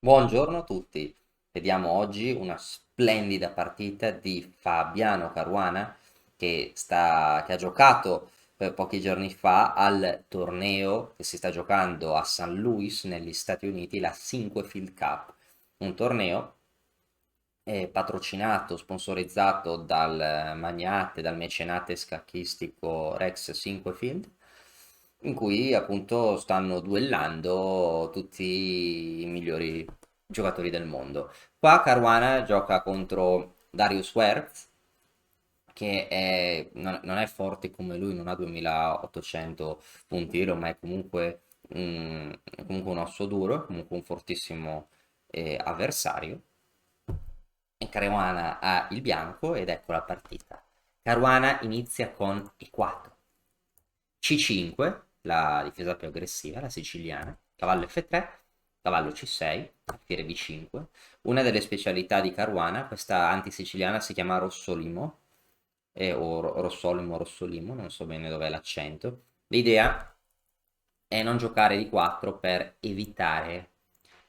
Buongiorno a tutti, vediamo oggi una splendida partita di Fabiano Caruana che ha giocato pochi giorni fa al torneo che si sta giocando a St. Louis negli Stati Uniti, la Cinquefield Cup, un torneo patrocinato, sponsorizzato dal magnate, dal mecenate scacchistico Rex Cinquefield, in cui appunto stanno duellando tutti i migliori giocatori del mondo. Qua Caruana gioca contro Darius Wertz, non è forte come lui, non ha 2800 puntino, ma è comunque un osso duro, comunque un fortissimo avversario. E Caruana ha il bianco ed ecco la partita. Caruana inizia con E4, C5, la difesa più aggressiva, la siciliana, cavallo F3, cavallo C6, alfiere B5. Una delle specialità di Caruana, questa antisiciliana, si chiama Rossolimo, o Rossolimo, Rossolimo, non so bene dov'è l'accento. L'idea è non giocare di 4 per evitare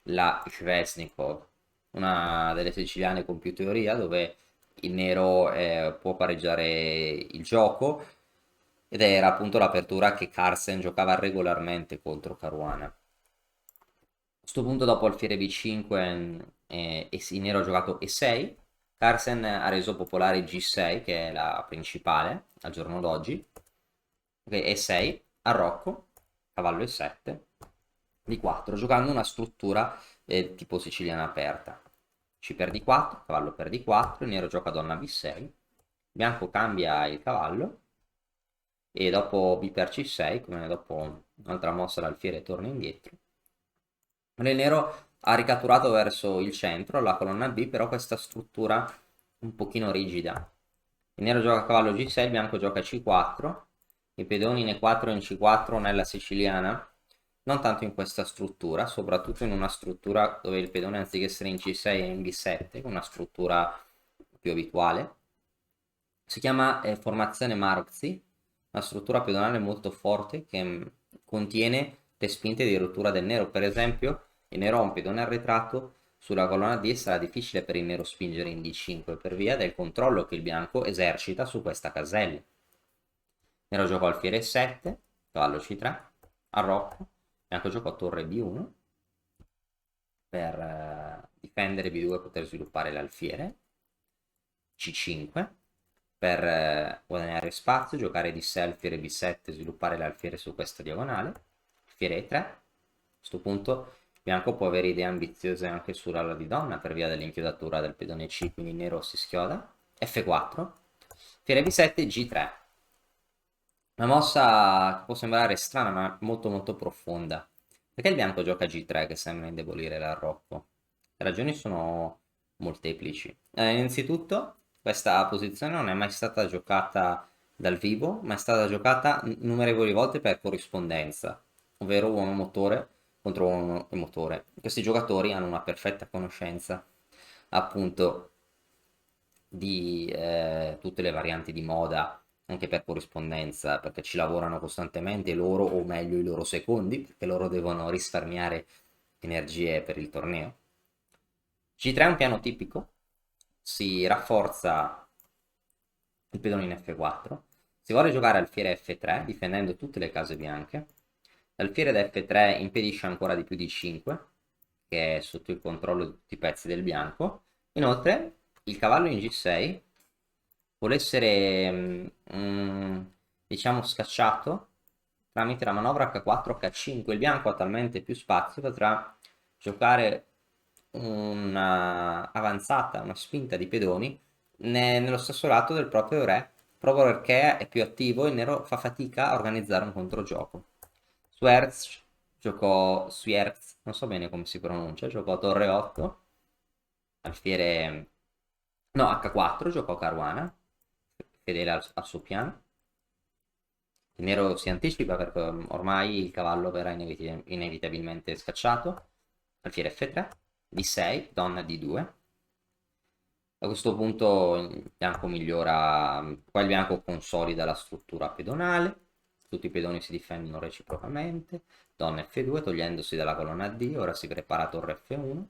la Svesnikov, una delle siciliane con più teoria, dove il nero può pareggiare il gioco, ed era appunto l'apertura che Carlsen giocava regolarmente contro Caruana. A questo punto, dopo alfiere B5 e il nero ha giocato E6, Carlsen ha reso popolare G6, che è la principale al giorno d'oggi. Ok, E6, arrocco, cavallo E7, D4, giocando una struttura tipo siciliana aperta. C per D4, cavallo per D4, il nero gioca donna B6, bianco cambia il cavallo e dopo B per C6, come dopo un'altra mossa l'alfiere torna indietro. Il nero ha ricatturato verso il centro la colonna B, però questa struttura un pochino rigida. Il nero gioca cavallo G6, il bianco gioca C4, i pedoni in E4 e in C4 nella siciliana, non tanto in questa struttura, soprattutto in una struttura dove il pedone anziché essere in C6 è in B7, una struttura più abituale. Si chiama formazione Marzi, una struttura pedonale molto forte che contiene le spinte di rottura del nero. Per esempio, il nero ha un pedone arretrato sulla colonna D e sarà difficile per il nero spingere in D5 per via del controllo che il bianco esercita su questa casella. Il nero giocò alfiere 7, cavallo C3, arrocco, bianco giocò torre B1 per difendere B2 e poter sviluppare l'alfiere, C5 per guadagnare spazio, giocare D6, alfiere B7, sviluppare l'alfiere su questa diagonale, alfiere E3. A questo punto bianco può avere idee ambiziose anche sull'ala di donna per via dell'inchiodatura del pedone C, quindi nero si schioda, F4, alfiere B7, G3. Una mossa che può sembrare strana ma molto molto profonda. Perché il bianco gioca G3 che sembra indebolire l'arrocco? Le ragioni sono molteplici. Innanzitutto, questa posizione non è mai stata giocata dal vivo, ma è stata giocata innumerevoli volte per corrispondenza, ovvero uomo motore contro uomo e motore. Questi giocatori hanno una perfetta conoscenza appunto di tutte le varianti di moda anche per corrispondenza, perché ci lavorano costantemente loro, o meglio i loro secondi, perché loro devono risparmiare energie per il torneo. G3 è un piano tipico, si rafforza il pedone in F4, si vuole giocare alfiere F3 difendendo tutte le case bianche, l'alfiere da F3 impedisce ancora di più di 5, che è sotto il controllo di tutti i pezzi del bianco. Inoltre il cavallo in G6 vuole essere diciamo scacciato tramite la manovra H4 H5. Il bianco ha talmente più spazio, potrà giocare una avanzata, una spinta di pedoni nello stesso lato del proprio re, proprio perché è più attivo. Il nero fa fatica a organizzare un controgioco. Swierz, non so bene come si pronuncia, giocò torre 8, alfiere, no, H4, giocò Caruana, fedele al suo piano. Il nero si anticipa perché ormai il cavallo verrà inevitabilmente scacciato. Alfiere F3, D6, donna D2. A questo punto il bianco migliora, qua il bianco consolida la struttura pedonale, tutti i pedoni si difendono reciprocamente, donna F2 togliendosi dalla colonna D, ora si prepara torre F1,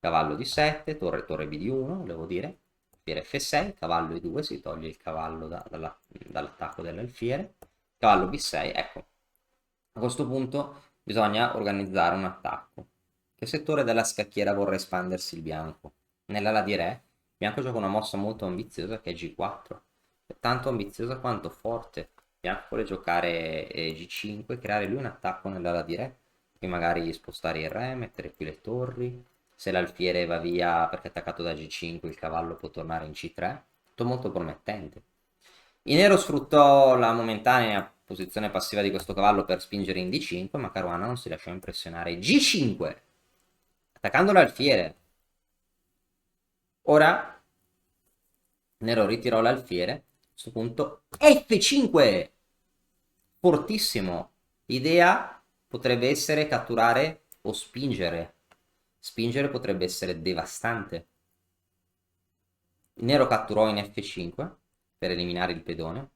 cavallo di 7, torre B di 1, volevo dire, alfiere F6, cavallo E2, si toglie il cavallo dall'attacco dell'alfiere, cavallo B6, ecco, a questo punto bisogna organizzare un attacco. Che settore della scacchiera vorrà espandersi il bianco? Nell'ala di re, il bianco gioca una mossa molto ambiziosa che è G4, tanto ambiziosa quanto forte. Il bianco vuole giocare G5, creare lui un attacco nell'ala di re, poi magari spostare il re, mettere qui le torri, se l'alfiere va via perché è attaccato da G5 il cavallo può tornare in C3, tutto molto promettente. Il nero sfruttò la momentanea posizione passiva di questo cavallo per spingere in D5, ma Caruana non si lasciò impressionare. G5, attaccando l'alfiere. Ora nero ritirò l'alfiere, a questo punto F5, fortissimo. L'idea potrebbe essere catturare o spingere. Spingere potrebbe essere devastante. Il nero catturò in F5 per eliminare il pedone.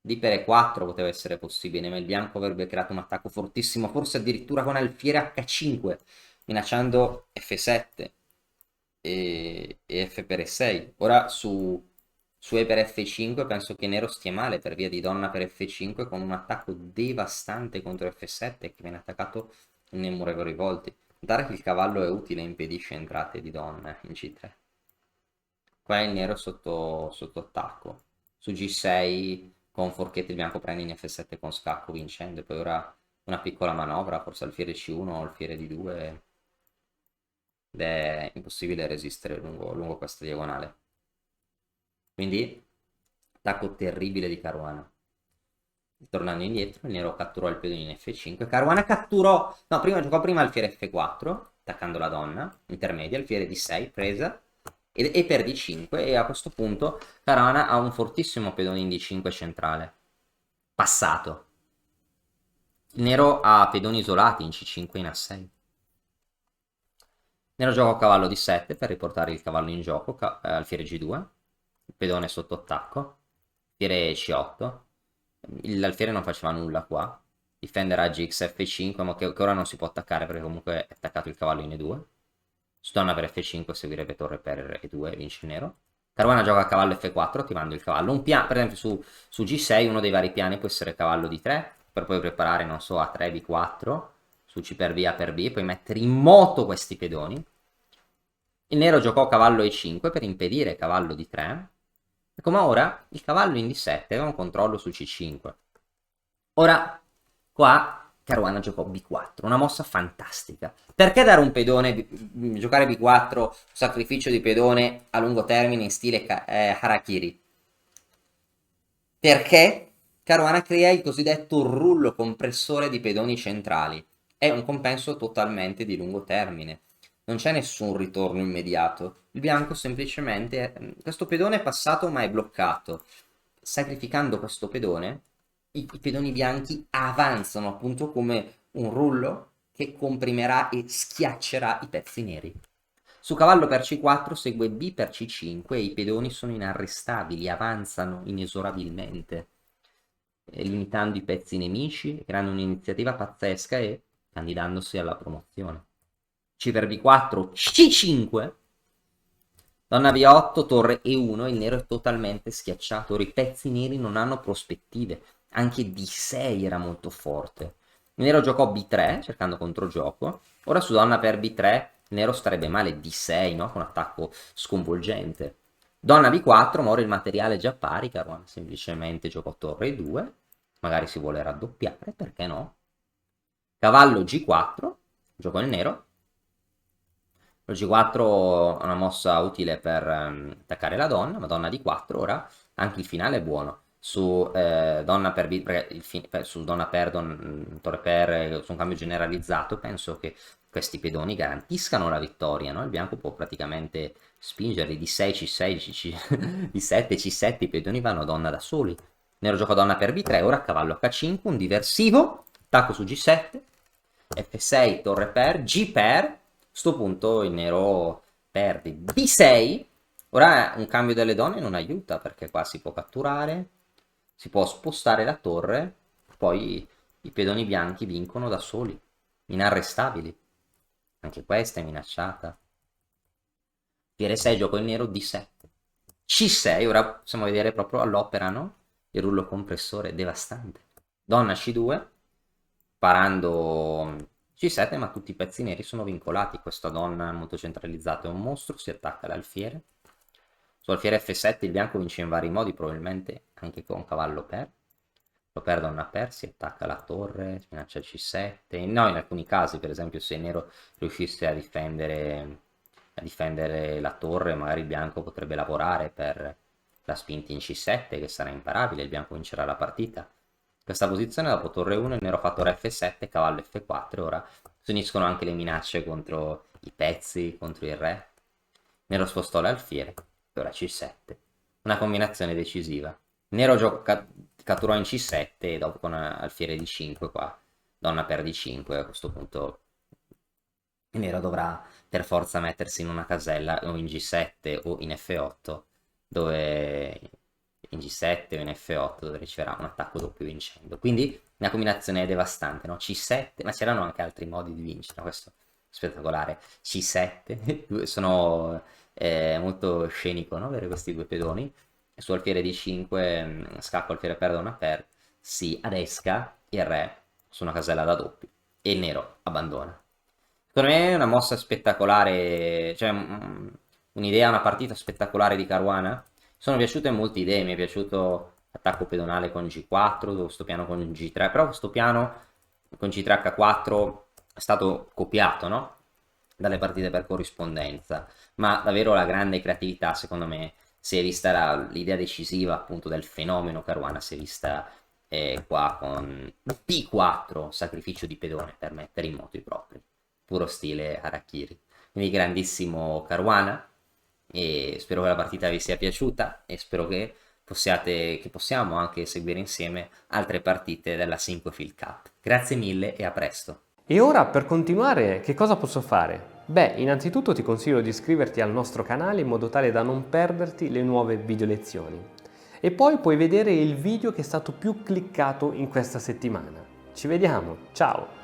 D per E4 poteva essere possibile, ma il bianco avrebbe creato un attacco fortissimo, forse addirittura con alfiere H5, minacciando F7 e F per E6. Ora su E per F5 penso che nero stia male per via di donna per F5 con un attacco devastante contro F7 che viene attaccato innumerevoli volte. Notare che il cavallo è utile e impedisce entrate di donna in G3. Qua il nero sotto attacco. Su G6 con forchette il bianco prende in F7 con scacco vincendo. E poi ora una piccola manovra, forse alfiere C1 o alfiere D2. Ed è impossibile resistere lungo questa diagonale. Quindi attacco terribile di Caruana. Tornando indietro, il nero catturò il pedone in F5. Caruana catturò... No, giocò prima alfiere F4, attaccando la donna, intermedia, alfiere D6, presa, e per D5. E a questo punto Caruana ha un fortissimo pedone in D5 centrale. Passato. Il nero ha pedoni isolati in C5 e in A6. Nero gioca cavallo D7 per riportare il cavallo in gioco, alfiere G2, il pedone sotto attacco, alfiere C8, l'alfiere non faceva nulla qua, difende raggi XF5 ma che ora non si può attaccare perché comunque è attaccato il cavallo in E2, su donna per F5 seguirebbe torre per E2 e vince il nero. Caruana gioca a cavallo F4 attivando il cavallo, per esempio su G6 uno dei vari piani può essere cavallo D3 per poi preparare non so A3 B4 su C per B A per B e poi mettere in moto questi pedoni. Il nero giocò cavallo E5 per impedire cavallo D3. Ecco, ma ora il cavallo in D7 aveva un controllo su C5. Ora, qua Caruana giocò B4, una mossa fantastica. Perché dare un pedone, giocare B4, sacrificio di pedone a lungo termine in stile Harakiri? Perché Caruana crea il cosiddetto rullo compressore di pedoni centrali. È un compenso totalmente di lungo termine. Non c'è nessun ritorno immediato. Il bianco semplicemente... Questo pedone è passato ma è bloccato. Sacrificando questo pedone, i pedoni bianchi avanzano appunto come un rullo che comprimerà e schiaccerà i pezzi neri. Su cavallo per C4 segue B per C5 e i pedoni sono inarrestabili, avanzano inesorabilmente, limitando i pezzi nemici, creando un'iniziativa pazzesca e candidandosi alla promozione. C per B4, C5, donna B8, torre E1, il nero è totalmente schiacciato, i pezzi neri non hanno prospettive, anche D6 era molto forte. Il nero giocò B3 cercando controgioco, ora su donna per B3 il nero starebbe male D6, no? Con un attacco sconvolgente. Donna B4, ma ora il materiale è già pari, Caruana semplicemente giocò torre 2, magari si vuole raddoppiare, perché no? Cavallo G4, giocò il nero. Lo G4 è una mossa utile per attaccare la donna, ma donna D4 ora anche il finale è buono. Su donna per B, su donna per torre per, su un cambio generalizzato, penso che questi pedoni garantiscano la vittoria, no? Il bianco può praticamente spingerli di 6 C6, di 7 C7, i pedoni vanno a donna da soli. Nero gioca donna per B3, ora cavallo H5, un diversivo, attacco su G7, F6, torre per, G per, a questo punto il nero perde. B6, ora un cambio delle donne non aiuta perché qua si può catturare, si può spostare la torre, poi i pedoni bianchi vincono da soli, inarrestabili. Anche questa è minacciata. Alfiere 6 gioco il nero D7. C6, ora possiamo vedere proprio all'opera, no? Il rullo compressore devastante. Donna C2, parando C7, ma tutti i pezzi neri sono vincolati. Questa donna molto centralizzata è un mostro, si attacca all'alfiere. Su alfiere F7 il bianco vince in vari modi, probabilmente anche con cavallo per. Lo per donna per, si attacca alla torre, minaccia C7. No, in alcuni casi, per esempio, se il nero riuscisse a difendere la torre, magari il bianco potrebbe lavorare per la spinta in C7, che sarà imparabile, il bianco vincerà la partita. Questa posizione dopo torre 1, il nero fa torre F7, cavallo F4, ora si uniscono anche le minacce contro i pezzi, contro il re. Nero spostò l'alfiere, e ora C7. Una combinazione decisiva. Nero catturò in C7 e dopo con alfiere D5 qua. Donna per D5, a questo punto il nero dovrà per forza mettersi in una casella o in G7 o in F8, dove in G7 o in F8 dove riceverà un attacco doppio vincendo. Quindi una combinazione devastante, no? C7, ma c'erano anche altri modi di vincere, no? Questo è spettacolare. C7, sono molto scenico, no? Avere questi due pedoni. E su alfiere D5, scacco alfiere per donna per, si adesca il re su una casella da doppio e il nero abbandona. Secondo me è una mossa spettacolare, cioè un'idea, una partita spettacolare di Caruana. Mi sono piaciute molte idee, mi è piaciuto l'attacco pedonale con G4, questo piano con G3, però questo piano con G3 H4 è stato copiato, no? Dalle partite per corrispondenza, ma davvero la grande creatività, secondo me, si è vista l'idea decisiva appunto del fenomeno Caruana, si è vista qua con P4, sacrificio di pedone per mettere in moto i propri puro stile Harakiri. Quindi grandissimo Caruana e spero che la partita vi sia piaciuta e spero che possiamo anche seguire insieme altre partite della Sinquefield Cup. Grazie mille e a presto. E ora per continuare che cosa posso fare? Beh, innanzitutto ti consiglio di iscriverti al nostro canale in modo tale da non perderti le nuove video lezioni. E poi puoi vedere il video che è stato più cliccato in questa settimana. Ci vediamo, ciao!